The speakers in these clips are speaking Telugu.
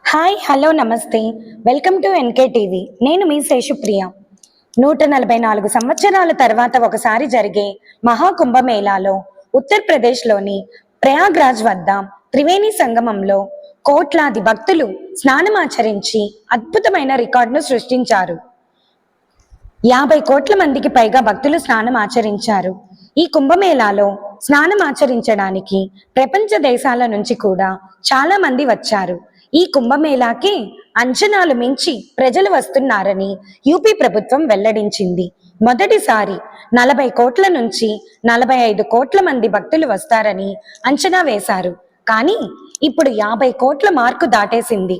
హాయ్ హలో నమస్తే వెల్కమ్ టు ఎన్కే టీవీ. నేను మీ శేషుప్రియ. 144 సంవత్సరాల తర్వాత ఒకసారి జరిగే మహాకుంభమేళాలో ఉత్తరప్రదేశ్లోని ప్రయాగ్రాజ్ వద్ద త్రివేణి సంగమంలో కోట్లాది భక్తులు స్నానమాచరించి అద్భుతమైన రికార్డును సృష్టించారు. 50 కోట్ల మందికి పైగా భక్తులు స్నానం ఆచరించారు. ఈ కుంభమేళాలో స్నానం ఆచరించడానికి ప్రపంచ దేశాల నుంచి కూడా చాలా మంది వచ్చారు. ఈ కుంభమేళాకి అంచనాలు మించి ప్రజలు వస్తున్నారని యూపీ ప్రభుత్వం వెల్లడించింది. మొదటిసారి 40 కోట్ల నుంచి 45 కోట్ల మంది భక్తులు వస్తారని అంచనా వేశారు. కానీ ఇప్పుడు 50 కోట్ల మార్కు దాటేసింది.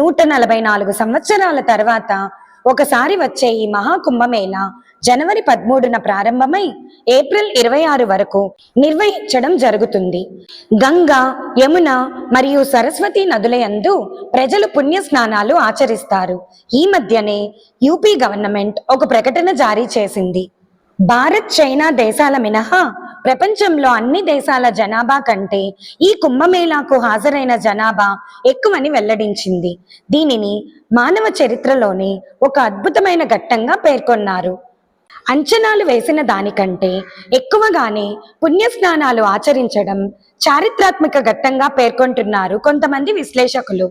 144 సంవత్సరాల తర్వాత ఒకసారి వచ్చే ఈ మహాకుంభమేళా జనవరి 13న ప్రారంభమై ఏప్రిల్ 26 వరకు నిర్వహించడం జరుగుతుంది. గంగా, యమున మరియు సరస్వతి నదుల యందు ప్రజలు పుణ్య స్నానాలు ఆచరిస్తారు. ఈ మధ్యనే యూపీ గవర్నమెంట్ ఒక ప్రకటన జారీ చేసింది. భారత్, చైనా దేశాల మినహా ప్రపంచంలో అన్ని దేశాల జనాభా కంటే ఈ కుంభమేళాకు హాజరైన జనాభా ఎక్కువని వెల్లడించింది. దీనిని మానవ చరిత్రలోనే ఒక అద్భుతమైన ఘట్టంగా పేర్కొన్నారు. అంచనాలు వేసిన దానికంటే ఎక్కువగానే పుణ్యస్నానాలు ఆచరించడం చారిత్రాత్మక ఘట్టంగా పేర్కొంటున్నారు కొంతమంది విశ్లేషకులు.